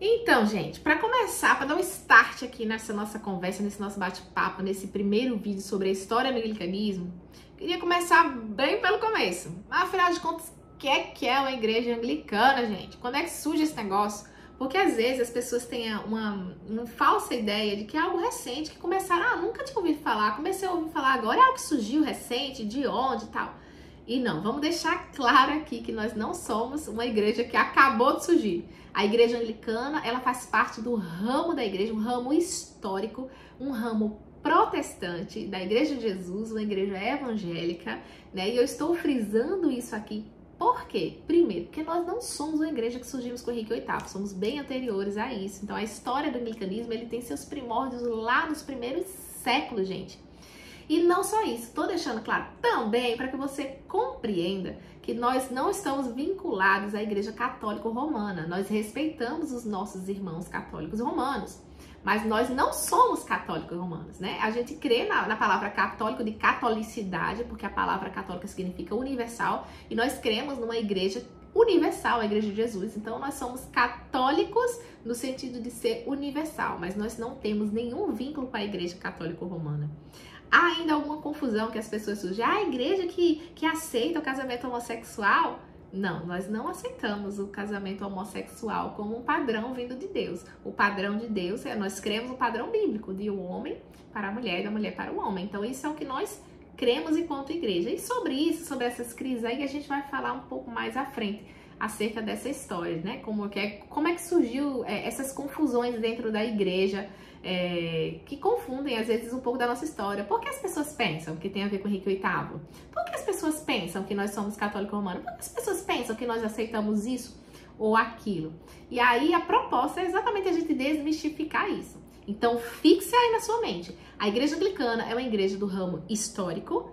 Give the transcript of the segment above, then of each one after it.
Então, gente, para começar, para dar um start aqui nessa nossa conversa, nesse nosso bate-papo, nesse primeiro vídeo sobre a história do anglicanismo, queria começar bem pelo começo. Afinal de contas, o que é uma igreja anglicana, gente? Quando é que surge esse negócio? Porque às vezes as pessoas têm uma falsa ideia de que é algo recente, que começaram, nunca tinha ouvido falar, comecei a ouvir falar agora, é algo que surgiu recente, de onde e tal. E não, vamos deixar claro aqui que nós não somos uma igreja que acabou de surgir. A igreja anglicana, ela faz parte do ramo da igreja, um ramo histórico, um ramo protestante da Igreja de Jesus, uma igreja evangélica, né? E eu estou frisando isso aqui. Por quê? Primeiro, porque nós não somos uma igreja que surgimos com Henrique VIII, somos bem anteriores a isso. Então, a história do anglicanismo, ele tem seus primórdios lá nos primeiros séculos, gente. E não só isso, estou deixando claro também para que você compreenda que nós não estamos vinculados à Igreja Católica Romana. Nós respeitamos os nossos irmãos católicos romanos, mas nós não somos católicos romanos, né? A gente crê na palavra católico, de catolicidade, porque a palavra católica significa universal, e nós cremos numa igreja universal, a Igreja de Jesus. Então, nós somos católicos no sentido de ser universal, mas nós não temos nenhum vínculo com a Igreja Católica Romana. Há ainda alguma confusão que as pessoas surgem. A igreja que aceita o casamento homossexual? Não, nós não aceitamos o casamento homossexual como um padrão vindo de Deus. O padrão de Deus nós cremos no padrão bíblico, de um homem para a mulher e da mulher para o homem. Então, isso é o que nós cremos enquanto igreja. E sobre isso, sobre essas crises aí, a gente vai falar um pouco mais à frente acerca dessa história, né? Como é que surgiu essas confusões dentro da igreja, que confundem às vezes um pouco da nossa história. Por que as pessoas pensam que tem a ver com Henrique VIII? Por que as pessoas pensam que nós somos católicos romanos? Por que as pessoas pensam que nós aceitamos isso ou aquilo? E aí a proposta é exatamente a gente desmistificar isso. Então fixe aí na sua mente. A igreja anglicana é uma igreja do ramo histórico,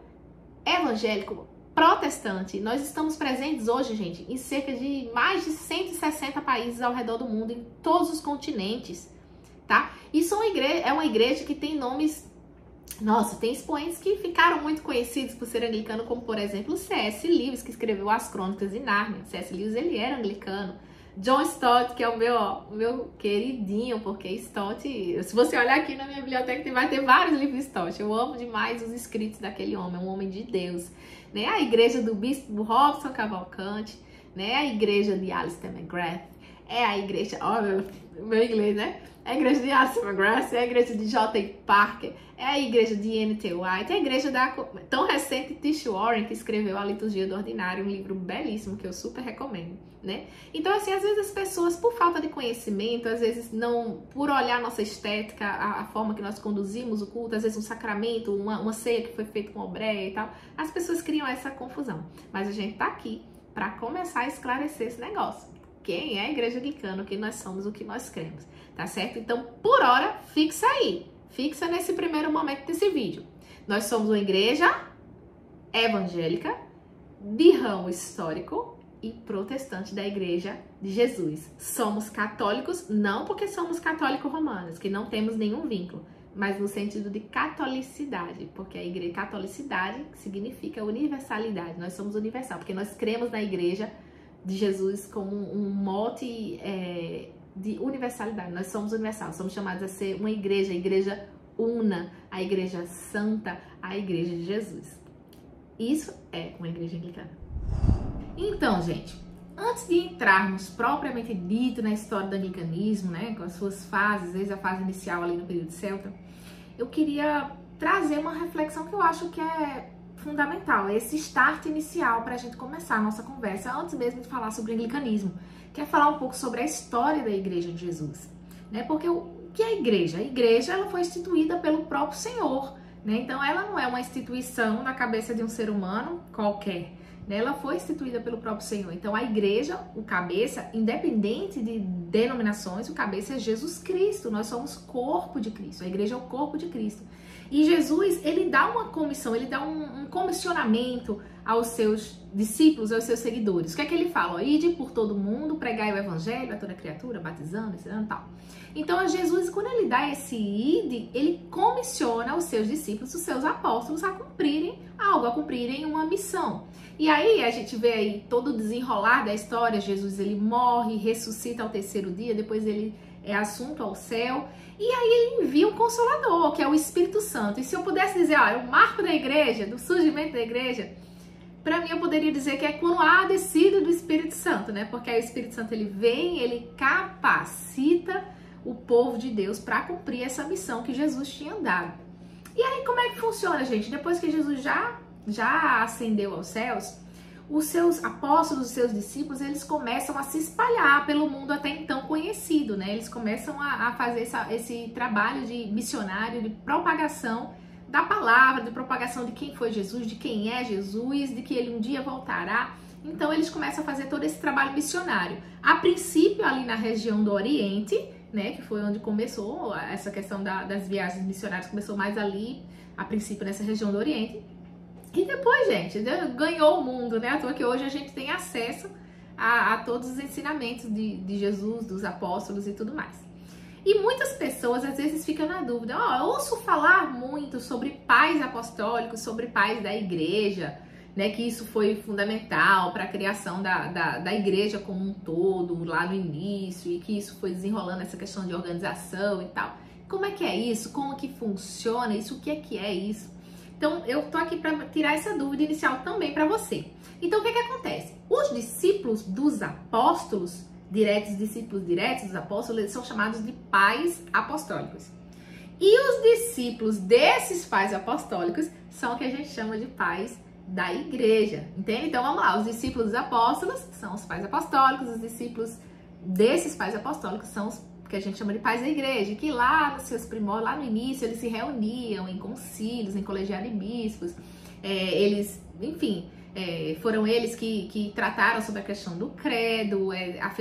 evangélico, protestante. Nós estamos presentes hoje, gente, em cerca de mais de 160 países ao redor do mundo, em todos os continentes, tá? Isso é uma igreja que tem nomes... Nossa, tem expoentes que ficaram muito conhecidos por ser anglicano, como, por exemplo, C.S. Lewis, que escreveu As Crônicas de Nárnia. C.S. Lewis, ele era anglicano. John Stott, que é o meu queridinho, porque Stott, se você olhar aqui na minha biblioteca, vai ter vários livros de Stott. Eu amo demais os escritos daquele homem, um homem de Deus. Né? A igreja do bispo Robson Cavalcante, né? A igreja de Alistair McGrath, é a igreja, meu inglês, né? É a igreja de Alistair McGrath, é a igreja de J.I. Parker, é a igreja de N.T. White, é a igreja da tão recente Tish Warren, que escreveu A Liturgia do Ordinário, um livro belíssimo que eu super recomendo, né? Então, assim, às vezes as pessoas, por falta de conhecimento, às vezes não, por olhar a nossa estética, a forma que nós conduzimos o culto, às vezes um sacramento, uma ceia que foi feita com obreia e tal, as pessoas criam essa confusão. Mas a gente tá aqui para começar a esclarecer esse negócio. Quem é a igreja anglicana, o que nós somos, o que nós cremos, tá certo? Então, por hora, fixa aí. Fixa nesse primeiro momento desse vídeo. Nós somos uma igreja evangélica de ramo histórico e protestante da Igreja de Jesus. Somos católicos, não porque somos católicos romanos, que não temos nenhum vínculo, mas no sentido de catolicidade, porque a igreja catolicidade significa universalidade. Nós somos universal, porque nós cremos na Igreja de Jesus como um mote de universalidade. Nós somos universal, somos chamados a ser uma igreja una, a igreja santa, a igreja de Jesus. Isso é uma igreja anglicana. Então, gente, antes de entrarmos propriamente dito na história do anglicanismo, né, com as suas fases, desde a fase inicial ali no período celta, eu queria trazer uma reflexão que eu acho que é fundamental, esse start inicial para a gente começar a nossa conversa, antes mesmo de falar sobre o anglicanismo, que é falar um pouco sobre a história da Igreja de Jesus, né? Porque o que é a igreja? A igreja, ela foi instituída pelo próprio Senhor, né? Então ela não é uma instituição na cabeça de um ser humano qualquer, né? Ela foi instituída pelo próprio Senhor. Então a igreja, o cabeça, independente de denominações, o cabeça é Jesus Cristo. Nós somos corpo de Cristo, a igreja é o corpo de Cristo. E Jesus, ele dá uma comissão, ele dá um comissionamento aos seus discípulos, aos seus seguidores. O que é que ele fala? Ide por todo mundo, pregai o evangelho a toda criatura, batizando, ensinando e tal. Então, Jesus, quando ele dá esse ide, ele comissiona os seus discípulos, os seus apóstolos a cumprirem algo, a cumprirem uma missão. E aí a gente vê aí todo o desenrolar da história. Jesus, ele morre, ressuscita ao terceiro dia, depois ele é assunto ao céu. E aí ele envia um Consolador, que é o Espírito Santo. E se eu pudesse dizer, ó, é o marco da igreja, do surgimento da igreja, para mim eu poderia dizer que é quando há a descida do Espírito Santo, né? Porque aí o Espírito Santo ele vem, ele capacita o povo de Deus para cumprir essa missão que Jesus tinha dado. E aí como é que funciona, gente? Depois que Jesus já ascendeu aos céus, os seus apóstolos, os seus discípulos, eles começam a se espalhar pelo mundo até então conhecido, né? Eles começam a fazer esse trabalho de missionário, de propagação da palavra, de propagação de quem foi Jesus, de quem é Jesus, de que ele um dia voltará. Então eles começam a fazer todo esse trabalho missionário. A princípio ali na região do Oriente, né, que foi onde começou essa questão das viagens missionárias, começou mais ali, a princípio nessa região do Oriente. E depois, gente, ganhou o mundo, né? À toa que hoje a gente tem acesso a todos os ensinamentos de Jesus, dos apóstolos e tudo mais. E muitas pessoas às vezes ficam na dúvida, eu ouço falar muito sobre pais apostólicos, sobre pais da igreja, né? Que isso foi fundamental para a criação da igreja como um todo, lá no início, e que isso foi desenrolando essa questão de organização e tal. Como é que é isso? Como que funciona isso? O que é isso? Então, eu tô aqui para tirar essa dúvida inicial também para você. Então, o que acontece? Os discípulos dos apóstolos, discípulos diretos dos apóstolos, eles são chamados de pais apostólicos. E os discípulos desses pais apostólicos são o que a gente chama de pais da igreja, entende? Então, vamos lá. Os discípulos dos apóstolos são os pais apostólicos, os discípulos desses pais apostólicos são os que a gente chama de pais da igreja, que lá nos seus primórdios, lá no início, eles se reuniam em concílios, em colegiado de bispos, eles, enfim, foram eles que trataram sobre a questão do credo,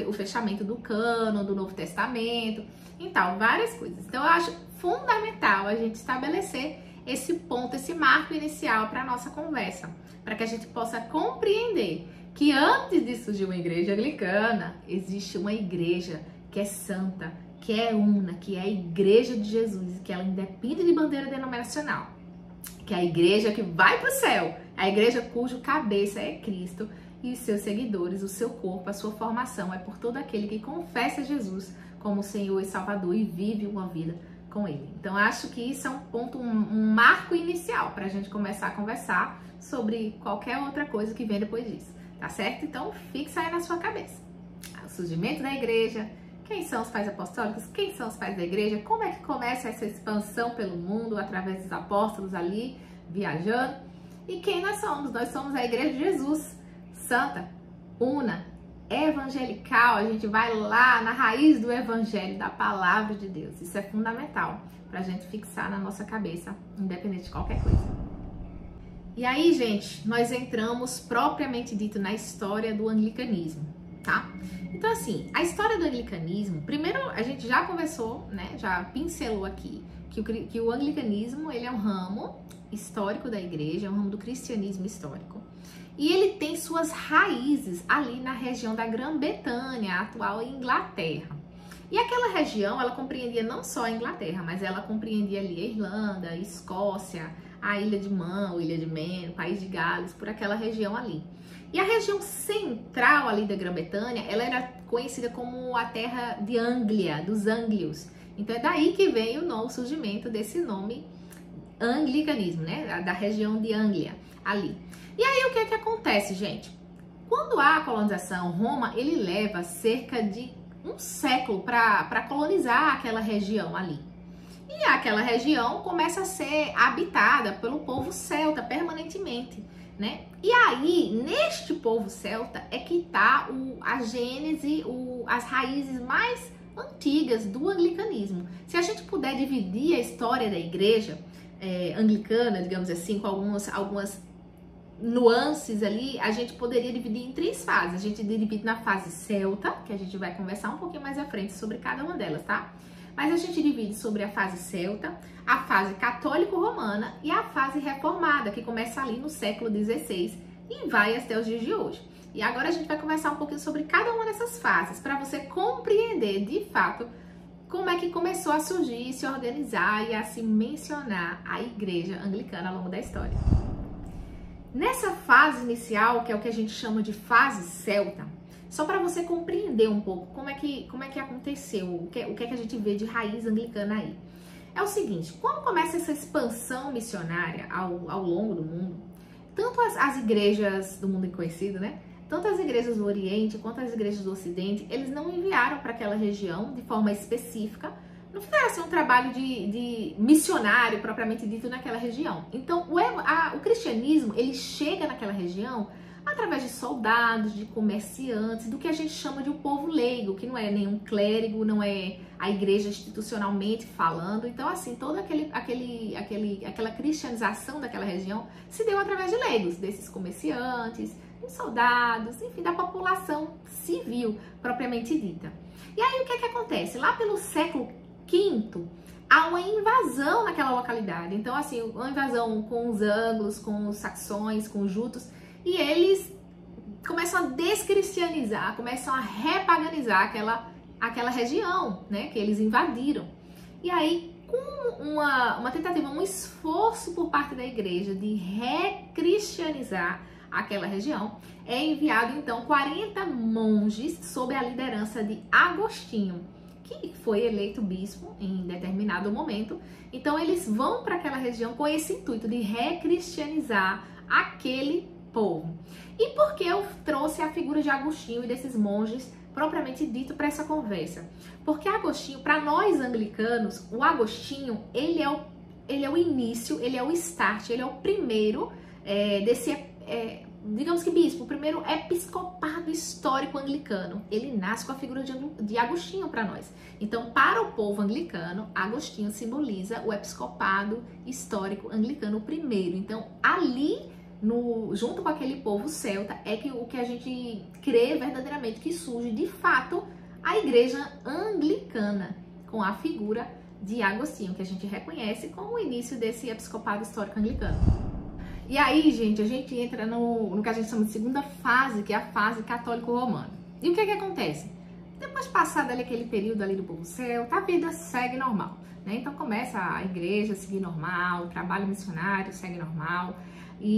o fechamento do cânon, do Novo Testamento, então, várias coisas. Então, eu acho fundamental a gente estabelecer esse ponto, esse marco inicial para a nossa conversa, para que a gente possa compreender que antes de surgir uma igreja anglicana, existe uma igreja que é santa, que é una, que é a igreja de Jesus, que ela independe de bandeira denominacional, que é a igreja que vai para o céu, a igreja cujo cabeça é Cristo e os seus seguidores, o seu corpo, a sua formação é por todo aquele que confessa Jesus como Senhor e Salvador e vive uma vida com Ele. Então, acho que isso é um ponto, um marco inicial para a gente começar a conversar sobre qualquer outra coisa que vem depois disso, tá certo? Então, fixa aí na sua cabeça. O surgimento da igreja, quem são os pais apostólicos, quem são os pais da igreja, como é que começa essa expansão pelo mundo através dos apóstolos ali, viajando, e quem nós somos? Nós somos a igreja de Jesus, santa, una, evangelical, a gente vai lá na raiz do evangelho, da palavra de Deus. Isso é fundamental pra gente fixar na nossa cabeça, independente de qualquer coisa. E aí, gente, nós entramos propriamente dito na história do anglicanismo, tá? Então, assim, a história do anglicanismo, primeiro a gente já conversou, né, já pincelou aqui, que o anglicanismo, ele é um ramo histórico da igreja, é um ramo do cristianismo histórico. E ele tem suas raízes ali na região da Grã-Bretanha, a atual Inglaterra. E aquela região, ela compreendia não só a Inglaterra, mas ela compreendia ali a Irlanda, a Escócia, a Ilha de Man, Ilha de Man, o País de Gales, por aquela região ali. E a região central ali da Grã-Bretanha, ela era conhecida como a terra de Anglia, dos ânglios. Então é daí que veio o surgimento desse nome anglicanismo, né? Da região de Anglia, ali. E aí o que é que acontece, gente? Quando há a colonização, Roma, ele leva cerca de um século para colonizar aquela região ali. E aquela região começa a ser habitada pelo povo celta permanentemente, né? E aí, neste povo celta é que está a gênese, as raízes mais antigas do anglicanismo. Se a gente puder dividir a história da igreja anglicana, digamos assim, com algumas nuances ali, a gente poderia dividir em 3 fases. A gente divide na fase celta, que a gente vai conversar um pouquinho mais à frente sobre cada uma delas, tá? Mas a gente divide sobre a fase celta, a fase católico-romana e a fase reformada, que começa ali no século XVI, e vai até os dias de hoje. E agora a gente vai conversar um pouquinho sobre cada uma dessas fases, para você compreender de fato como é que começou a surgir, se organizar e a se mencionar a igreja anglicana ao longo da história. Nessa fase inicial, que é o que a gente chama de fase celta, só para você compreender um pouco como é que aconteceu, o que é que a gente vê de raiz anglicana aí. É o seguinte, quando começa essa expansão missionária ao longo do mundo, tanto as igrejas do mundo conhecido, né? Tanto as igrejas do Oriente quanto as igrejas do Ocidente, eles não enviaram para aquela região de forma específica, não fizeram assim, um trabalho de missionário propriamente dito naquela região. Então, o cristianismo, ele chega naquela região através de soldados, de comerciantes, do que a gente chama de um povo leigo, que não é nenhum clérigo, não é a igreja institucionalmente falando. Então, assim, toda aquela cristianização daquela região se deu através de leigos, desses comerciantes, de soldados, enfim, da população civil propriamente dita. E aí, o que acontece? Lá pelo século V, há uma invasão naquela localidade. Então, assim, uma invasão com os anglos, com os saxões, com os jutos, e eles começam a descristianizar, começam a repaganizar aquela região, né, que eles invadiram. E aí, com uma tentativa, um esforço por parte da igreja de recristianizar aquela região, é enviado então 40 monges sob a liderança de Agostinho, que foi eleito bispo em determinado momento. Então eles vão para aquela região com esse intuito de recristianizar aquele povo. E por que eu trouxe a figura de Agostinho e desses monges propriamente dito para essa conversa? Porque Agostinho, para nós anglicanos, o Agostinho, ele é o início, ele é o start, ele é o primeiro digamos que bispo, o primeiro episcopado histórico anglicano. Ele nasce com a figura de Agostinho para nós. Então, para o povo anglicano, Agostinho simboliza o episcopado histórico anglicano, o primeiro. Então, ali, junto com aquele povo celta, é o que a gente crê verdadeiramente que surge, de fato, a igreja anglicana, com a figura de Agostinho, que a gente reconhece como o início desse episcopado histórico anglicano. E aí, gente, a gente entra no que a gente chama de segunda fase, que é a fase católico-romana. E o que acontece? Depois de passado ali aquele período ali do povo celta, a vida segue normal, né? Então começa a igreja a seguir normal, o trabalho missionário segue normal.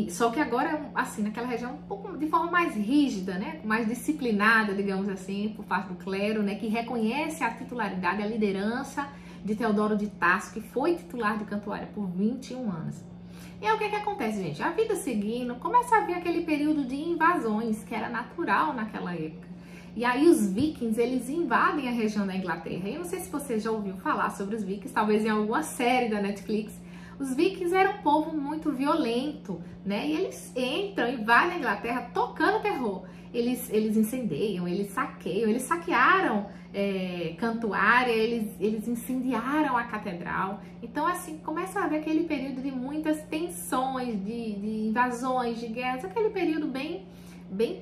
Só que agora, assim, naquela região, um pouco de forma mais rígida, né? Mais disciplinada, digamos assim, por parte do clero, né? Que reconhece a titularidade, a liderança de Teodoro de Tarso, que foi titular de Cantuária por 21 anos. E aí o que acontece, gente? A vida seguindo, começa a vir aquele período de invasões, que era natural naquela época. E aí os vikings, eles invadem a região da Inglaterra. Eu não sei se você já ouviu falar sobre os vikings, talvez em alguma série da Netflix. Os vikings eram um povo muito violento, né? E eles entram e invadem a Inglaterra tocando terror. Eles incendeiam, eles saqueiam, eles saquearam Cantuária, eles incendiaram a catedral. Então, assim, começa a haver aquele período de muitas tensões, de invasões, de guerras, aquele período bem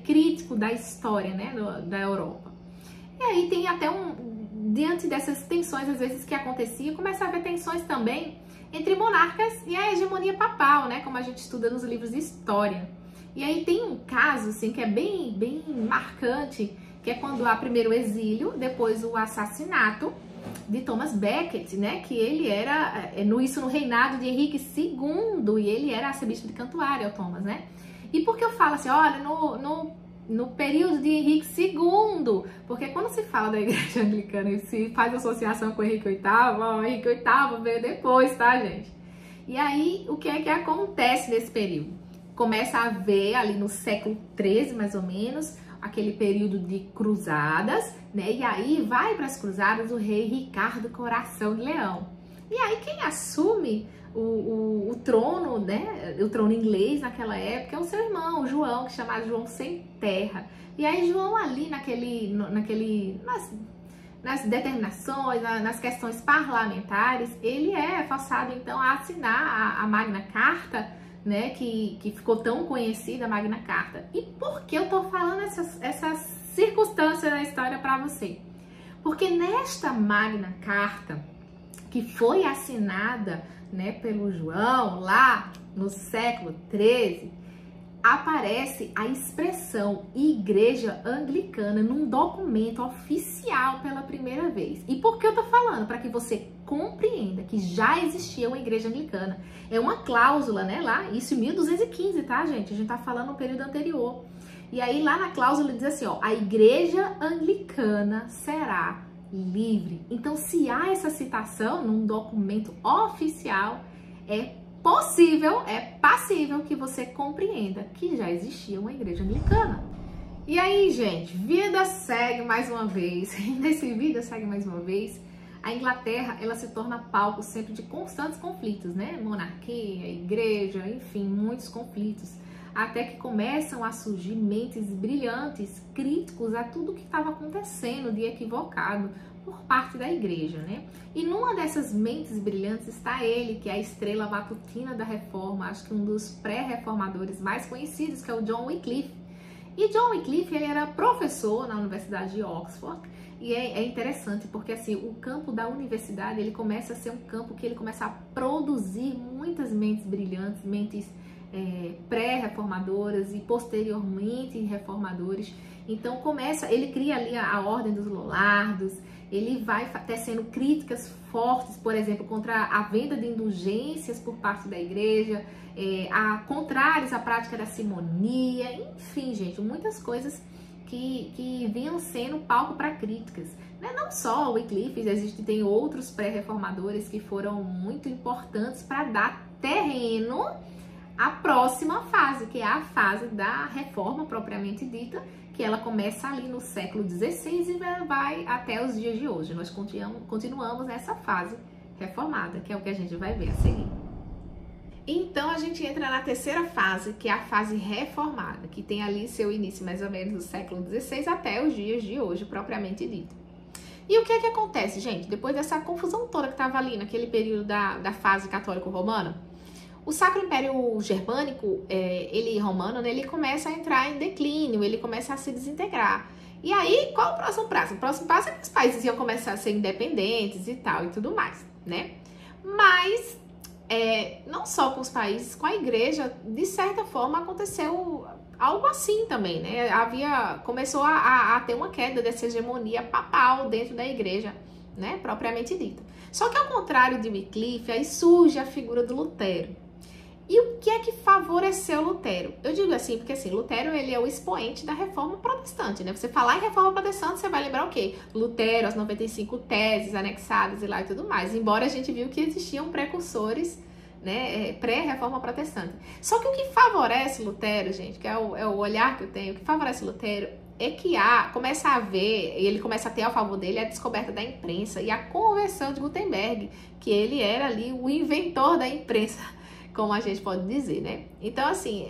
crítico da história, né, da Europa. E aí tem até diante dessas tensões, às vezes, que acontecia, começa a haver tensões também entre monarcas e a hegemonia papal, né, como a gente estuda nos livros de história. E aí tem um caso, assim, que é bem marcante, que é quando há primeiro o exílio, depois o assassinato de Thomas Becket, né, que ele era, isso no reinado de Henrique II, e ele era arcebispo de Cantuária, o Thomas, né? E por que eu falo assim, olha, no período de Henrique II, porque quando se fala da igreja anglicana e se faz associação com Henrique VIII, ó, Henrique VIII veio depois, tá, gente? E aí, o que é que acontece nesse período? Começa a haver, ali no século XIII, mais ou menos, aquele período de cruzadas, né? E aí vai para as cruzadas o rei Ricardo Coração de Leão. E aí quem assume o trono, né? O trono inglês naquela época é o seu irmão, João, que é chamado João Sem Terra. E aí João ali nas determinações, nas questões parlamentares, ele é forçado então a assinar a Magna Carta, né, que ficou tão conhecida, a Magna Carta. E por que eu tô falando essas circunstâncias da história para você? Porque nesta Magna Carta, que foi assinada, né, pelo João lá no século XIII, aparece a expressão Igreja Anglicana num documento oficial pela primeira vez. E por que eu tô falando? Para que você compreenda que já existia uma Igreja Anglicana. É uma cláusula, né, lá, isso em 1215, tá, gente? A gente tá falando no período anterior. E aí lá na cláusula diz assim, ó, a Igreja Anglicana será livre. Então, se há essa citação num documento oficial, é possível, é passível que você compreenda que já existia uma igreja anglicana. E aí, gente, vida segue mais uma vez. Nesse vídeo segue mais uma vez. A Inglaterra, ela se torna palco sempre de constantes conflitos, né? Monarquia, igreja, enfim, muitos conflitos. Até que começam a surgir mentes brilhantes, críticos a tudo que estava acontecendo de equivocado por parte da igreja, né? E numa dessas mentes brilhantes está ele, que é a estrela matutina da reforma, acho que um dos pré-reformadores mais conhecidos, que é o John Wycliffe. E John Wycliffe, ele era professor na Universidade de Oxford, e é interessante porque assim, o campo da universidade, ele começa a ser um campo que ele começa a produzir muitas mentes brilhantes, mentes pré-reformadoras e posteriormente reformadores. Então ele cria ali a Ordem dos Lollardos, ele vai tecendo críticas fortes, por exemplo, contra a venda de indulgências por parte da igreja, contrários à prática da simonia, enfim, gente, muitas coisas que vinham sendo palco para críticas. Não só o Wycliffe, tem outros pré-reformadores que foram muito importantes para dar terreno à próxima fase, que é a fase da reforma propriamente dita, que ela começa ali no século XVI e vai até os dias de hoje. Nós continuamos nessa fase reformada, que é o que a gente vai ver a seguir. Então a gente entra na terceira fase, que é a fase reformada, que tem ali seu início mais ou menos do século XVI até os dias de hoje, propriamente dito. E o que é que acontece, gente? Depois dessa confusão toda que estava ali naquele período da fase católico-romana, o Sacro Império Germânico, romano, né, ele começa a entrar em declínio, ele começa a se desintegrar. E aí, qual o próximo passo? O próximo passo é que os países iam começar a ser independentes e tal, e tudo mais, né? Mas, não só com os países, com a igreja, de certa forma, aconteceu algo assim também, né? Começou a ter uma queda dessa hegemonia papal dentro da igreja, né, propriamente dita. Só que ao contrário de Wycliffe, aí surge a figura do Lutero. E o que é que favoreceu Lutero? Eu digo assim, porque assim, Lutero, ele é o expoente da reforma protestante, né? Você falar em reforma protestante, você vai lembrar o quê? Lutero, as 95 teses anexadas e lá e tudo mais. Embora a gente viu que existiam precursores, né, pré-reforma protestante. Só que o que favorece Lutero, gente, que é o olhar que eu tenho, o que favorece Lutero é que começa a haver, e ele começa a ter a favor dele a descoberta da imprensa e a conversão de Gutenberg, que ele era ali o inventor da imprensa, como a gente pode dizer, né? Então, assim,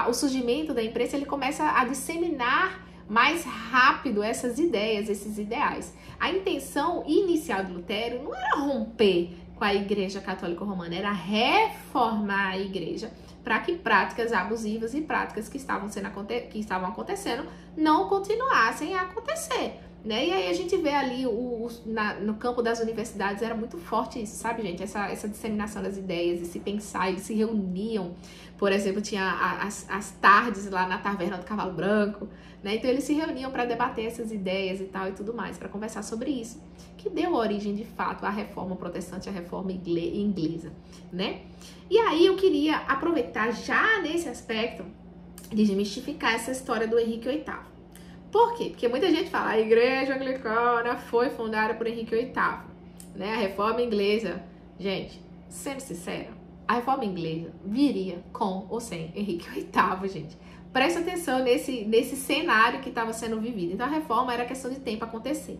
o surgimento da imprensa, ele começa a disseminar mais rápido essas ideias, esses ideais. A intenção inicial de Lutero não era romper com a Igreja Católica Romana, era reformar a igreja para que práticas abusivas e práticas que estavam acontecendo não continuassem a acontecer, né? E aí a gente vê ali no campo das universidades era muito forte isso, sabe, gente? Essa disseminação das ideias, esse pensar, eles se reuniam, por exemplo, tinha as tardes lá na Taverna do Cavalo Branco, né? Então eles se reuniam para debater essas ideias e tal e tudo mais, para conversar sobre isso, que deu origem de fato à reforma protestante, à reforma inglesa, né? E aí eu queria aproveitar já nesse aspecto de desmistificar essa história do Henrique VIII. Por quê? Porque muita gente fala, a Igreja Anglicana foi fundada por Henrique VIII, né? A reforma inglesa. Gente, sendo sincera, a reforma inglesa viria com ou sem Henrique VIII, gente. Presta atenção nesse cenário que estava sendo vivido. Então a reforma era questão de tempo acontecer.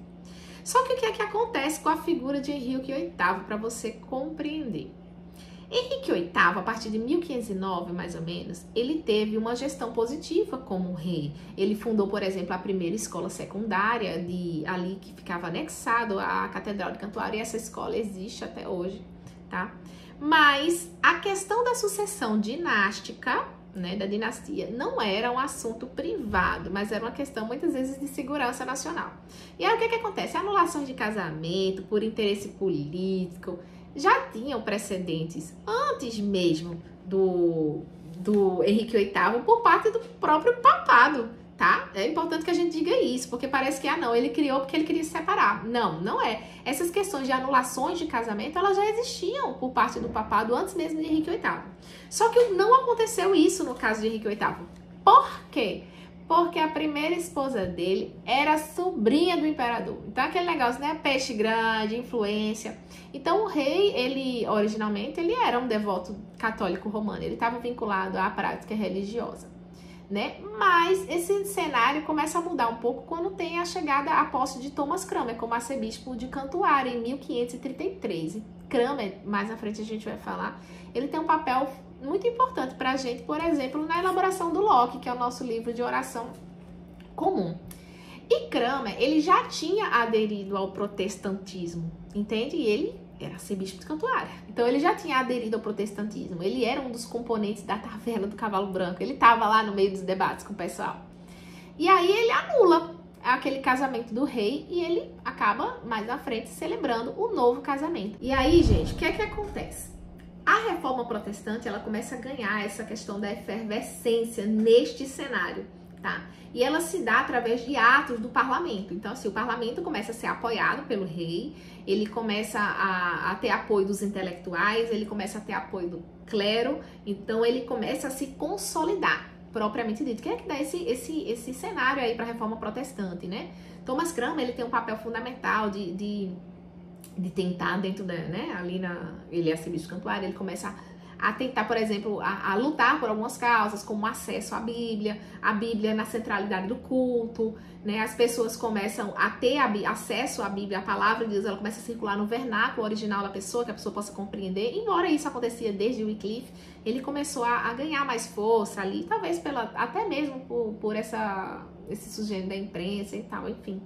Só que o que é que acontece com a figura de Henrique VIII, para você compreender? Henrique VIII, a partir de 1509, mais ou menos, ele teve uma gestão positiva como rei. Ele fundou, por exemplo, a primeira escola secundária ali que ficava anexado à Catedral de Cantuária, e essa escola existe até hoje, tá? Mas a questão da sucessão dinástica, né, da dinastia, não era um assunto privado, mas era uma questão, muitas vezes, de segurança nacional. E aí, o que acontece? Anulações de casamento por interesse político já tinham precedentes antes mesmo do Henrique VIII por parte do próprio papado, tá? É importante que a gente diga isso, porque parece que, não, ele criou porque ele queria se separar. Não, não é. Essas questões de anulações de casamento, elas já existiam por parte do papado antes mesmo de Henrique VIII. Só que não aconteceu isso no caso de Henrique VIII. Por quê? Porque a primeira esposa dele era sobrinha do imperador. Então, aquele negócio, né? Peixe grande, influência. Então, o rei, originalmente, ele era um devoto católico romano. Ele estava vinculado à prática religiosa, né? Mas esse cenário começa a mudar um pouco quando tem a chegada à posse de Thomas Cranmer como arcebispo de Cantuária, em 1533. E Cranmer, mais na frente a gente vai falar, ele tem um papel muito importante para a gente, por exemplo, na elaboração do Locke, que é o nosso livro de oração comum. E Cranmer, ele já tinha aderido ao protestantismo, entende? E ele era arcebispo de Cantuária. Então, ele já tinha aderido ao protestantismo. Ele era um dos componentes da Taverna do Cavalo Branco. Ele estava lá no meio dos debates com o pessoal. E aí, ele anula aquele casamento do rei e ele acaba, mais na frente, celebrando o novo casamento. E aí, gente, o que é que acontece? A reforma protestante, ela começa a ganhar essa questão da efervescência neste cenário, tá? E ela se dá através de atos do parlamento. Então, assim, o parlamento começa a ser apoiado pelo rei, ele começa a ter apoio dos intelectuais, ele começa a ter apoio do clero, então ele começa a se consolidar, propriamente dito. Que é que dá esse cenário aí para a reforma protestante, né? Thomas Cranmer, ele tem um papel fundamental de tentar dentro da, né, ele é arcebispo de Cantuária, ele começa a tentar, por exemplo, a lutar por algumas causas, como acesso à Bíblia, a Bíblia na centralidade do culto, né, as pessoas começam a ter acesso à Bíblia, a palavra de Deus, ela começa a circular no vernáculo original da pessoa, que a pessoa possa compreender. Embora isso acontecia desde Wycliffe, ele começou a ganhar mais força ali, talvez até mesmo por esse sujeito da imprensa e tal, enfim.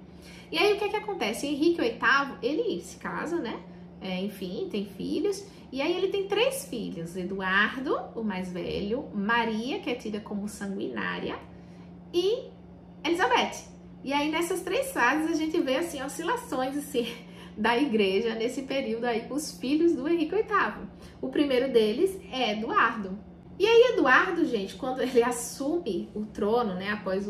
E aí, o que é que acontece? Henrique VIII, ele se casa, né? Enfim, tem filhos. E aí, ele tem 3 filhos. Eduardo, o mais velho. Maria, que é tida como sanguinária. E Elizabeth. E aí, nessas 3 fases, a gente vê, assim, oscilações, assim, da igreja nesse período aí com os filhos do Henrique VIII. O primeiro deles é Eduardo. E aí, Eduardo, gente, quando ele assume o trono, né? Após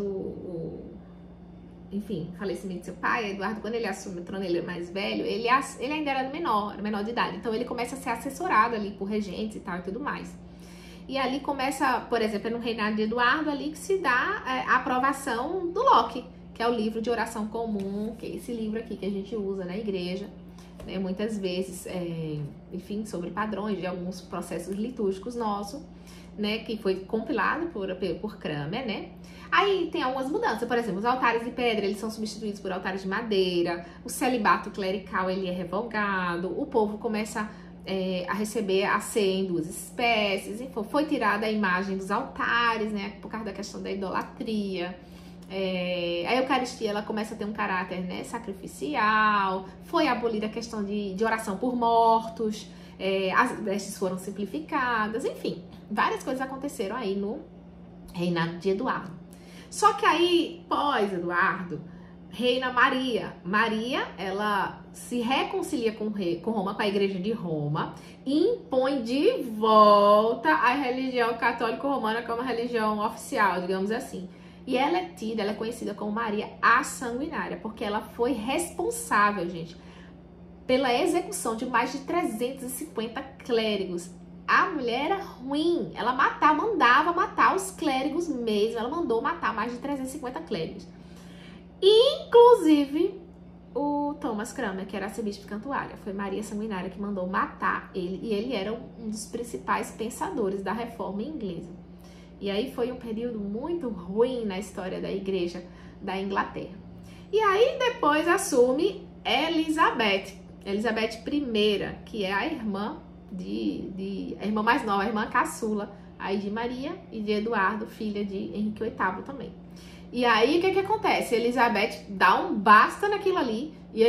enfim, falecimento de seu pai, Eduardo, quando ele assume o trono, ele é mais velho, ele ainda era menor de idade, então ele começa a ser assessorado ali por regentes e tal e tudo mais. E ali começa, por exemplo, no reinado de Eduardo, ali que se dá a aprovação do Locke, que é o livro de oração comum, que é esse livro aqui que a gente usa na igreja, né, muitas vezes, enfim, sobre padrões de alguns processos litúrgicos nossos, né, que foi compilado por Cranmer, né. Aí tem algumas mudanças, por exemplo, os altares de pedra, eles são substituídos por altares de madeira, o celibato clerical, ele é revogado, o povo começa a receber a ceia em 2 espécies, enfim, foi tirada a imagem dos altares, né, por causa da questão da idolatria. A Eucaristia, ela começa a ter um caráter, né, sacrificial, foi abolida a questão de oração por mortos, as vestes foram simplificadas, enfim, várias coisas aconteceram aí no reinado de Eduardo. Só que aí, pós-Eduardo, reina Maria. Maria, ela se reconcilia com Roma, com a igreja de Roma, e impõe de volta a religião católico-romana como a religião oficial, digamos assim. E ela é conhecida como Maria a Sanguinária, porque ela foi responsável, gente, pela execução de mais de 350 clérigos. A mulher era ruim, ela mandava matar os clérigos mesmo, ela mandou matar mais de 350 clérigos. Inclusive o Thomas Cranmer, que era arcebispo de Cantuária, foi Maria Sanguinária que mandou matar ele, e ele era um dos principais pensadores da reforma inglesa. E aí foi um período muito ruim na história da igreja da Inglaterra. E aí depois assume Elizabeth I, que é a irmã a irmã mais nova, a irmã caçula aí de Maria e de Eduardo, filha de Henrique VIII também. E aí o que acontece? Elizabeth dá um basta naquilo ali e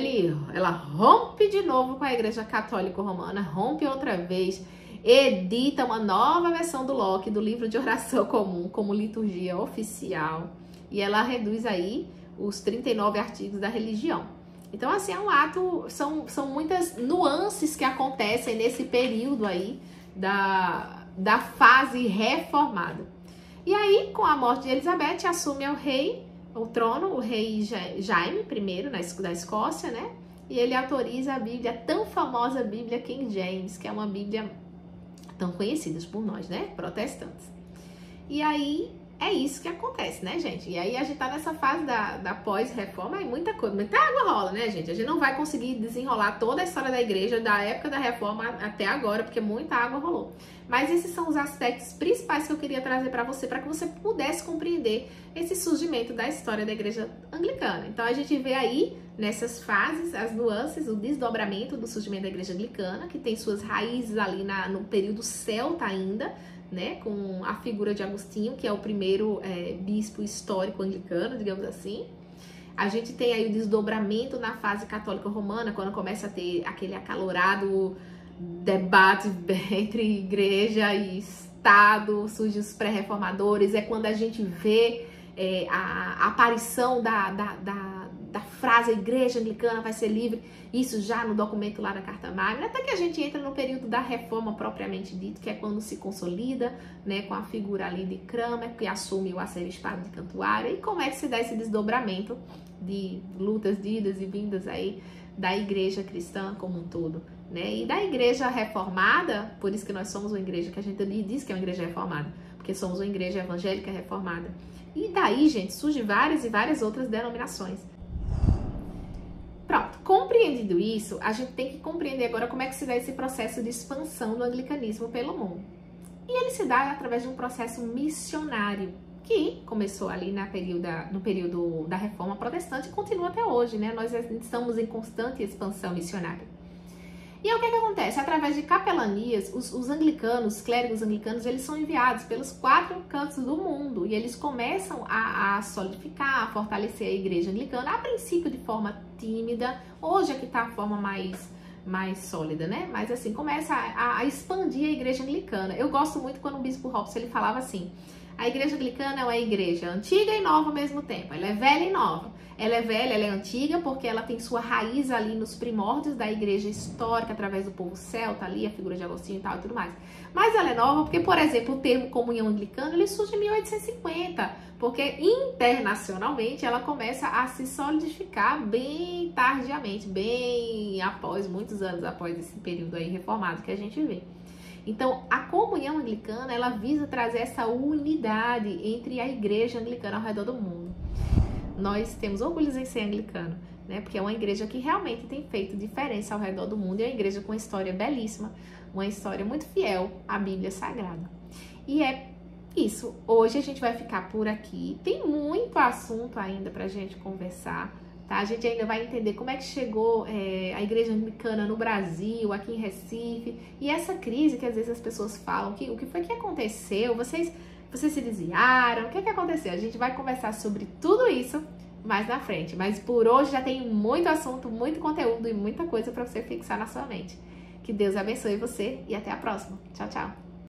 ela rompe de novo com a igreja católica romana, rompe outra vez, edita uma nova versão do Locke, do livro de oração comum, como liturgia oficial, e ela reduz aí os 39 artigos da religião. Então, assim, é um ato, são muitas nuances que acontecem nesse período aí da fase reformada. E aí, com a morte de Elizabeth, assume o trono, o rei Jaime I, da Escócia, né? E ele autoriza a Bíblia, a tão famosa Bíblia King James, que é uma Bíblia tão conhecida por nós, né? Protestantes. E aí, é isso que acontece, né, gente? E aí a gente tá nessa fase da pós-reforma e muita coisa, muita água rola, né, gente? A gente não vai conseguir desenrolar toda a história da igreja da época da reforma até agora, porque muita água rolou. Mas esses são os aspectos principais que eu queria trazer para que você pudesse compreender esse surgimento da história da igreja anglicana. Então a gente vê aí, nessas fases, as nuances, o desdobramento do surgimento da igreja anglicana, que tem suas raízes ali no período celta ainda, né, com a figura de Agostinho, que é o primeiro bispo histórico anglicano, digamos assim. A gente tem aí o desdobramento na fase católica romana, quando começa a ter aquele acalorado debate entre igreja e Estado, surgem os pré-reformadores, é quando a gente vê a aparição da frase a igreja anglicana vai ser livre, isso já no documento lá da Carta Magna, até que a gente entra no período da reforma propriamente dito, que é quando se consolida, né, com a figura ali de Cranmer, que assume o arcebispado de Cantuária, e como é que se dá esse desdobramento de lutas de idas e vindas aí da igreja cristã como um todo, né, e da igreja reformada, por isso que nós somos uma igreja, que a gente diz que é uma igreja reformada, porque somos uma igreja evangélica reformada, e daí, gente, surgem várias e várias outras denominações. Pronto, compreendido isso, a gente tem que compreender agora como é que se dá esse processo de expansão do anglicanismo pelo mundo. E ele se dá através de um processo missionário, que começou ali no período da Reforma Protestante e continua até hoje, né? Nós estamos em constante expansão missionária. E aí, o que acontece? Através de capelanias, os anglicanos, os clérigos anglicanos, eles são enviados pelos 4 cantos do mundo e eles começam a solidificar, a fortalecer a igreja anglicana, a princípio de forma tímida, hoje é que está a forma mais sólida, né? Mas assim, começa a expandir a igreja anglicana. Eu gosto muito quando o bispo Hobson, ele falava assim, a igreja anglicana é uma igreja antiga e nova ao mesmo tempo, ela é velha e nova. Ela é velha, ela é antiga porque ela tem sua raiz ali nos primórdios da igreja histórica, através do povo celta ali, a figura de Agostinho e tal e tudo mais. Mas ela é nova porque, por exemplo, o termo comunhão anglicana, ele surge em 1850, porque internacionalmente ela começa a se solidificar bem tardiamente, bem após, muitos anos após esse período aí reformado que a gente vê. Então, a comunhão anglicana, ela visa trazer essa unidade entre a igreja anglicana ao redor do mundo. Nós temos orgulho em ser anglicano, né? Porque é uma igreja que realmente tem feito diferença ao redor do mundo e é uma igreja com uma história belíssima, uma história muito fiel à Bíblia Sagrada. E é isso. Hoje a gente vai ficar por aqui. Tem muito assunto ainda pra gente conversar, tá? A gente ainda vai entender como é que chegou a igreja anglicana no Brasil, aqui em Recife, e essa crise que às vezes as pessoas falam, o que foi que aconteceu? Vocês se desviaram? O que aconteceu? A gente vai conversar sobre tudo isso mais na frente. Mas por hoje já tem muito assunto, muito conteúdo e muita coisa para você fixar na sua mente. Que Deus abençoe você e até a próxima. Tchau, tchau!